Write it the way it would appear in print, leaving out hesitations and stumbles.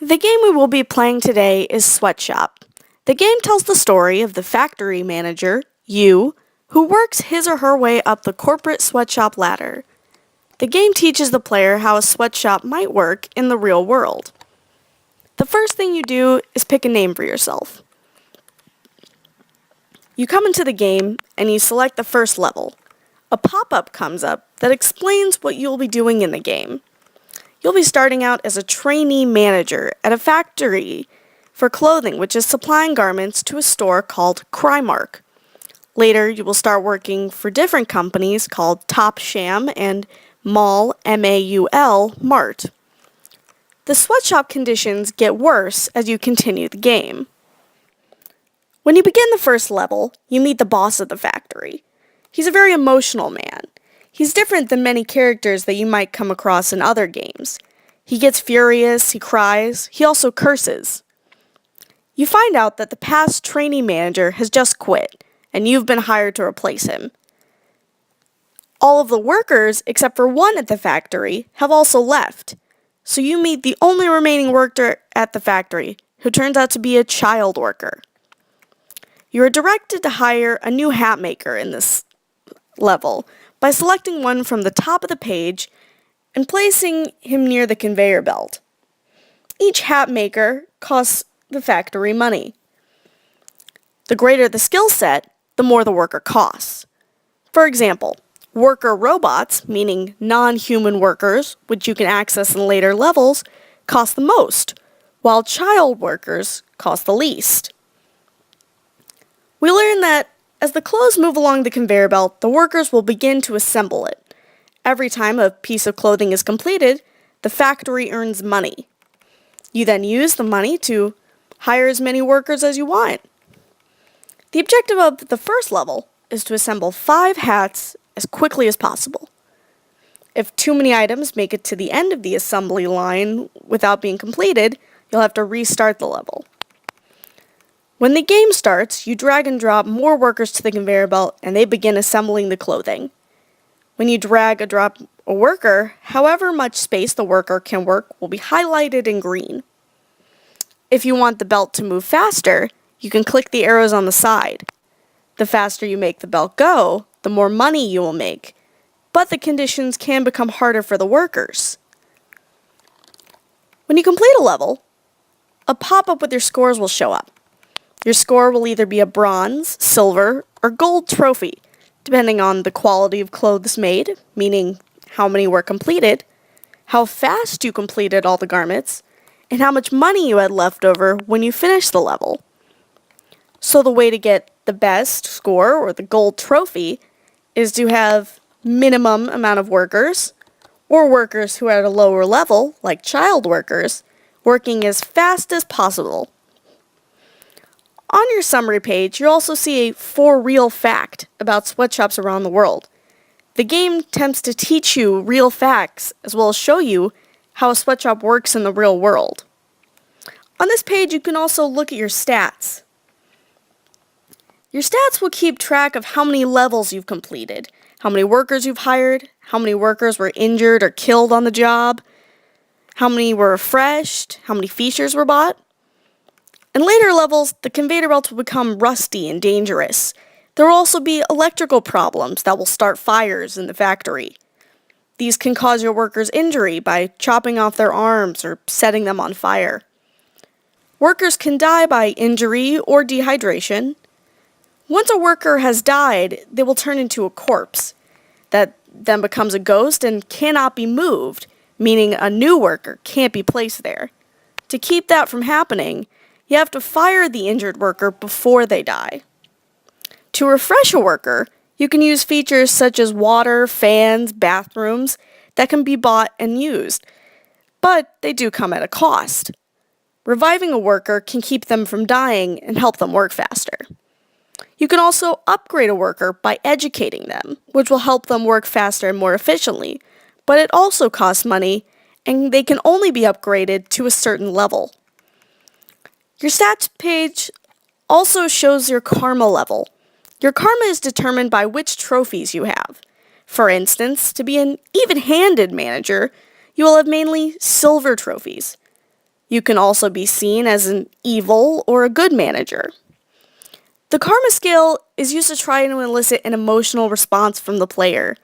The game we will be playing today is Sweatshop. The game tells the story of the factory manager, Yu, who works his or her way up the corporate sweatshop ladder. The game teaches the player how a sweatshop might work in the real world. The first thing you do is pick a name for yourself. You come into the game and you select the first level. A pop-up comes up that explains what you'll be doing in the game. You'll be starting out as a trainee manager at a factory for clothing, which is supplying garments to a store called Crymark. Later, you will start working for different companies called Top Sham and Maul, M-A-U-L, Mart. The sweatshop conditions get worse as you continue the game. When you begin the first level, you meet the boss of the factory. He's a very emotional man. He's different than many characters that you might come across in other games. He gets furious, he cries, he also curses. You find out that the past trainee manager has just quit, and you've been hired to replace him. All of the workers, except for one at the factory, have also left. So you meet the only remaining worker at the factory, who turns out to be a child worker. You are directed to hire a new hat maker in this level by selecting one from the top of the page and placing him near the conveyor belt. Each hat maker costs the factory money. The greater the skill set, the more the worker costs. For example, worker robots, meaning non-human workers, which you can access in later levels, cost the most, while child workers cost the least. We learn that as the clothes move along the conveyor belt, the workers will begin to assemble it. Every time a piece of clothing is completed, the factory earns money. You then use the money to hire as many workers as you want. The objective of the first level is to assemble 5 hats as quickly as possible. If too many items make it to the end of the assembly line without being completed, you'll have to restart the level. When the game starts, you drag and drop more workers to the conveyor belt and they begin assembling the clothing. When you drag or drop a worker, however much space the worker can work will be highlighted in green. If you want the belt to move faster, you can click the arrows on the side. The faster you make the belt go, the more money you will make, but the conditions can become harder for the workers. When you complete a level, a pop-up with your scores will show up. Your score will either be a bronze, silver, or gold trophy, depending on the quality of clothes made, meaning how many were completed, how fast you completed all the garments, and how much money you had left over when you finished the level. So the way to get the best score, or the gold trophy, is to have minimum amount of workers, or workers who are at a lower level, like child workers, working as fast as possible. On your summary page, you'll also see a for real fact about sweatshops around the world. The game attempts to teach you real facts as well as show you how a sweatshop works in the real world. On this page, you can also look at your stats. Your stats will keep track of how many levels you've completed, how many workers you've hired, how many workers were injured or killed on the job, how many were refreshed, how many features were bought. In later levels, the conveyor belts will become rusty and dangerous. There will also be electrical problems that will start fires in the factory. These can cause your workers injury by chopping off their arms or setting them on fire. Workers can die by injury or dehydration. Once a worker has died, they will turn into a corpse that then becomes a ghost and cannot be moved, meaning a new worker can't be placed there. To keep that from happening, you have to fire the injured worker before they die. To refresh a worker, you can use features such as water, fans, bathrooms that can be bought and used, but they do come at a cost. Reviving a worker can keep them from dying and help them work faster. You can also upgrade a worker by educating them, which will help them work faster and more efficiently, but it also costs money and they can only be upgraded to a certain level. Your stats page also shows your karma level. Your karma is determined by which trophies you have. For instance, to be an even-handed manager, you will have mainly silver trophies. You can also be seen as an evil or a good manager. The karma scale is used to try to elicit an emotional response from the player.